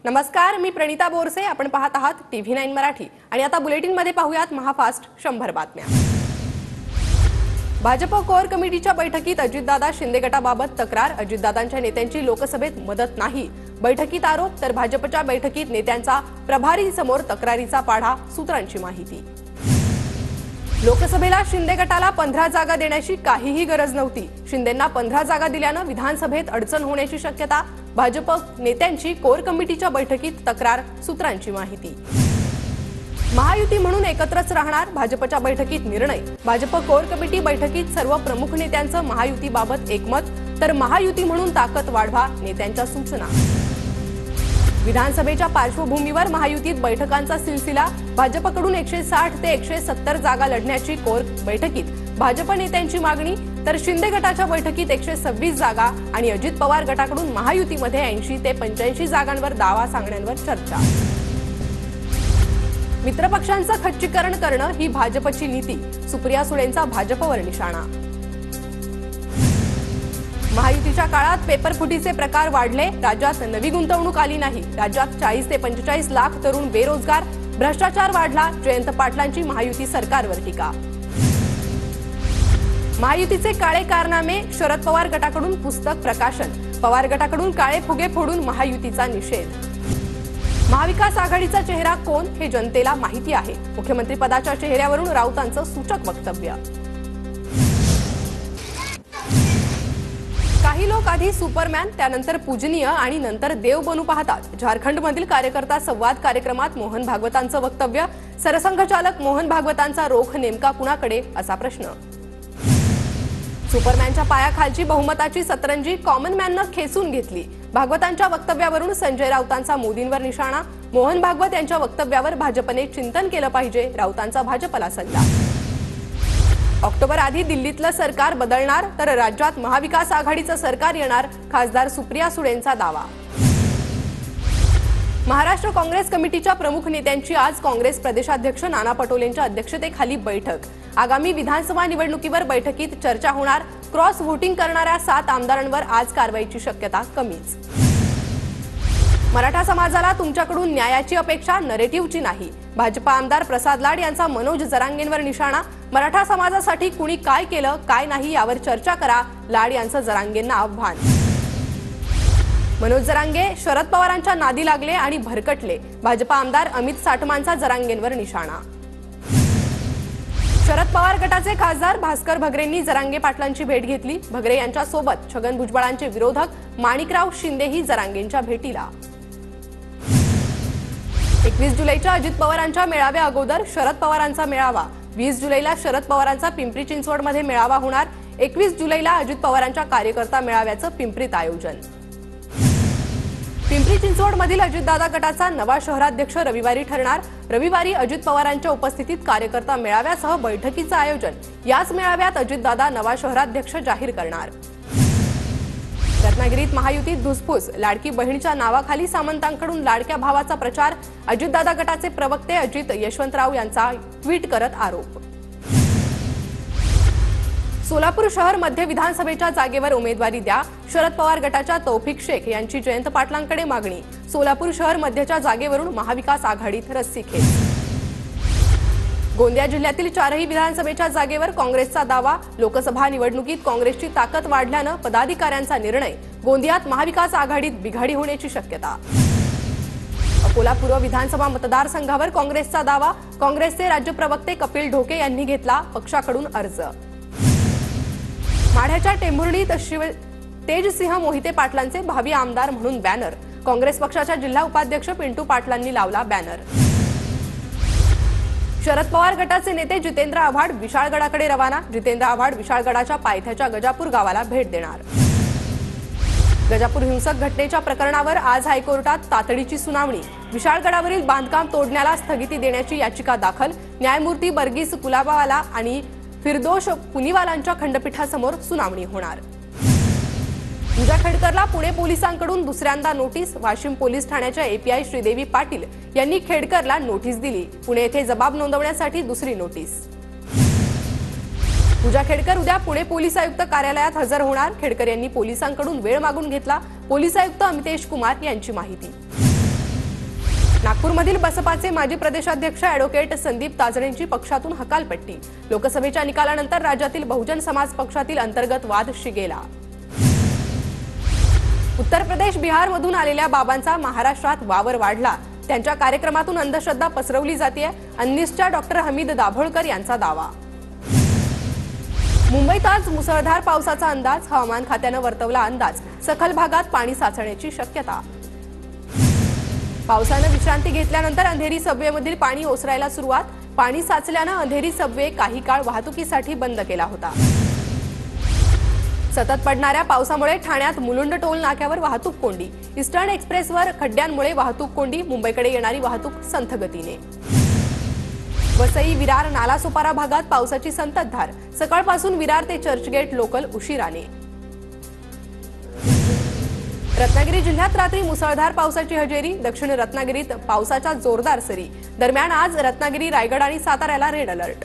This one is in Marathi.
नमस्कार, मी प्रणिता बोरसे. आपण पाहत आहात TV9 मराठी आणि आता बुलेटिन मध्ये पाहूयात महाफास्ट 100 बातम्या. भाजप कोर कमिटीच्या बैठकीत अजितदादा शिंदे गटाबाबत तक्रार. अजितदादांच्या नेत्यांची लोकसभेत मदत नाही. बैठकीत आरोप तर भाजपच्या बैठकीत नेत्यांचा प्रभारी समोर तक्रारीचा पाढा. सूत्रांची माहिती. लोकसभेला शिंदे गटाला 15 जागा देण्याची काहीही गरज नव्हती. शिंदेंना 15 जागा दिल्यानं विधानसभेत अडचण होण्याची शक्यता. भाजप नेत्यांची कोर कमिटीच्या बैठकीत तक्रार. सूत्रांची माहिती. महायुती म्हणून एकत्रच राहणार. भाजपच्या बैठकीत निर्णय. भाजप कोर कमिटी बैठकीत सर्व प्रमुख नेत्यांचं महायुतीबाबत एकमत. तर महायुती म्हणून ताकद वाढवा. नेत्यांच्या सूचना. विधानसभेच्या पार्श्वभूमीवर महायुतीत बैठकांचा सिलसिला. भाजपकडून 160 ते 170 जागा लढण्याची कोर बैठकीत भाजप नेत्यांची मागणी. तर शिंदे गटाच्या बैठकीत 126 जागा आणि अजित पवार गटाकडून महायुतीमध्ये 80 ते 85 जागांवर दावा सांगण्यावर चर्चा. मित्रपक्षांचं खच्चीकरण करणं ही भाजपची नीती. सुप्रिया सुळेंचा भाजपवर निशाणा. महायुतीच्या काळात पेपरफुटीचे प्रकार वाढले. राज्यात नवी गुंतवणूक आली नाही. राज्यात 40 ते 45 लाख तरुण बेरोजगार. भ्रष्टाचार वाढला. जयंत पाटलांची महायुती सरकारवर टीका. महायुतीचे काळे कारनामे. शरद पवार गटाकडून पुस्तक प्रकाशन. पवार गटाकडून काळे फुगे फोडून महायुतीचा निषेध. महाविकास आघाडीचा चेहरा कोण हे जनतेला माहिती आहे. मुख्यमंत्री पदाच्या चेहऱ्यावरून राऊतांचं सूचक वक्तव्य. काही लोक आधी सुपरमॅन, त्यानंतर पूजनीय आणि नंतर देव बनू पाहतात. झारखंडमधील कार्यकर्ता संवाद कार्यक्रमात मोहन भागवतांचं वक्तव्य. सरसंघचालक मोहन भागवतांचा रोख नेमका कुणाकडे, असा प्रश्न. सुपरमॅनच्या पायाखालची बहुमताची सतरंजी कॉमन मॅननं खेचून घेतली. भागवतांच्या वक्तव्यावरून संजय राऊतांचा मोदींवर निशाणा. मोहन भागवत यांच्या वक्तव्यावर भाजपने चिंतन केलं पाहिजे. राऊतांचा भाजपला सल्ला. ऑक्टोबर आधी दिल्लीतलं सरकार बदलणार तर राज्यात महाविकास आघाडीचं सरकार येणार. खासदार सुप्रिया सुळेंचा दावा. महाराष्ट्र काँग्रेस कमिटीच्या प्रमुख नेत्यांची आज काँग्रेस प्रदेशाध्यक्ष नाना पटोलेंच्या अध्यक्षतेखाली बैठक. आगामी विधानसभा निवडणुकीवर बैठकीत चर्चा होणार. क्रॉस व्होटिंग करणाऱ्या 7 आमदारांवर आज कारवाईची शक्यता कमीच. मराठा समाजाला तुमच्याकडून न्यायाची अपेक्षा, नरेटिव्हची नाही. भाजप आमदार प्रसाद लाड यांचा मनोज जरांगेंवर निशाणा. मराठा समाजासाठी कुणी काय केलं काय नाही यावर चर्चा करा. लाड यांचं जरांगेंना आव्हान. मनोज जरांगे शरद पवारांच्या नादी लागले आणि भरकटले. भाजप आमदार अमित साटमांचा जरांगेंवर निशाणा. शरद पवार गटाचे खासदार भास्कर भगरेंनी जरांगे पाटलांची भेट घेतली. भगरे यांच्या सोबत छगन भुजबळांचे विरोधक माणिकराव शिंदेही जरांगेंच्या भेटीला. 21 जुलैच्या अजित पवारांच्या मेळाव्या अगोदर शरद पवारांचा मेळावा. 20 जुलैला शरद पवारांचा पिंपरी चिंचवडमध्ये मेळावा होणार. 21 जुलैला अजित पवारांच्या कार्यकर्ता मेळाव्याचं पिंपरीत आयोजन. पिंपरी चिंचवडमधील अजितदादा गटाचा नवा शहराध्यक्ष रविवारी ठरणार. रविवारी अजित पवारांच्या उपस्थितीत कार्यकर्ता मेळाव्यासह बैठकीचं आयोजन. याच मेळाव्यात अजितदादा नवा शहराध्यक्ष जाहीर करणार. रत्नागिरीत महायुतीत धुसफूस. लाडकी बहिणीच्या नावाखाली सामंतांकडून लाडक्या भावाचा प्रचार. अजितदादा गटाचे प्रवक्ते अजित यशवंतराव यांचा ट्विट करत आरोप. सोलापूर शहर मध्य विधानसभेच्या जागेवर उमेदवारी द्या. शरद पवार गटाच्या तौफिक शेख यांची जयंत पाटलांकडे मागणी. सोलापूर शहर मध्यच्या जागेवरून महाविकास आघाडीत रस्सीखेच. गोंदिया जिल्ह्यातील 4ही विधानसभेच्या जागेवर काँग्रेसचा दावा. लोकसभा निवडणुकीत काँग्रेसची ताकद वाढल्यानं पदाधिकाऱ्यांचा निर्णय. गोंदियात महाविकास आघाडीत बिघाडी होण्याची शक्यता. अकोला पूर्व विधानसभा मतदारसंघावर काँग्रेसचा दावा. काँग्रेसचे राज्य प्रवक्ते कपिल ढोके यांनी घेतला पक्षाकडून अर्ज. माढ्याच्या टेंभुर्णीत तेजसिंह मोहिते पाटलांचे भावी आमदार म्हणून बॅनर. काँग्रेस पक्षाच्या जिल्हा उपाध्यक्ष पिंटू पाटलांनी लावला बॅनर. शरद पवार गटाचे नेते जितेंद्र आव्हाड विशाळगडाकडे रवाना. जितेंद्र आव्हाड विशाळगडाच्या पायथ्याच्या गजापूर गावाला भेट देणार. गजापूर हिंसक घटनेच्या प्रकरणावर आज हायकोर्टात तातडीची सुनावणी. विशाळगडावरील बांधकाम तोडण्याला स्थगिती देण्याची याचिका दाखल. न्यायमूर्ती बर्गीस कुलाबावाला आणि फिरदोश पुनीवालांच्या खंडपीठासमोर सुनावणी होणार. पूजा खेडकरला पुणे पोलिसांकडून दुसऱ्यांदा नोटीस. वाशिम पोलीस ठाण्याच्या एपीआय श्रीदेवी पाटील यांनी खेडकरला नोटीस दिली. पुणे येथे जबाब नोंदवण्यासाठी दुसरी नोटीस. पूजा खेडकर उद्या पुणे पोलीस आयुक्त कार्यालयात हजर होणार. खेडकर यांनी पोलिसांकडून वेळ मागून घेतला. पोलीस आयुक्त अमितेश कुमार यांची माहिती. नागपूरमधील बसपाचे माजी प्रदेशाध्यक्ष ॲडव्होकेट संदीप ताजणेंची पक्षातून हकालपट्टी। लोकसभेच्या निकालानंतर राज्यातील बहुजन समाज पक्षातील अंतर्गत वाद शिगेला। उत्तर प्रदेश बिहारमधून आलेल्या बाबांचा महाराष्ट्रात वावर वाढला। त्यांच्या कार्यक्रमातून अंधश्रद्धा पसरवली जाते, अंनिसच्या डॉक्टर हमीद दाभोळकर यांचा दावा। मुंबईत आज मुसळधार पावसाचा अंदाज, हवामान खात्यानं वर्तवला अंदाज, सखल भागात पाणी साचण्याची शक्यता। पावसानं विश्रांती घेतल्यानंतर अंधेरी सबवेमधील पाणी ओसरायला सुरुवात, पाणी साचल्यानं अंधेरी सबवे काही काळ वाहतुकीसाठी बंद केला होता। सतत पडणाऱ्या पावसामुळे ठाण्यात मुलुंड टोल नाक्यावर वाहतूक कोंडी, ईस्टर्न एक्सप्रेसवर खड्ड्यांमुळे वाहतूक कोंडी, मुंबईकडे येणारी वाहतूक संथ गतीने। वसई विरार नालासोपारा भागात पावसाची संततधार, सकाळपासून विरार ते चर्चगेट लोकल उशिराने। रत्नागिरी जिल्ह्यात रात्री मुसळधार पावसाची हजेरी, दक्षिण रत्नागिरीत पावसाच्या जोरदार सरी। दरम्यान आज रत्नागिरी, रायगड आणि साताऱ्याला रेड अलर्ट।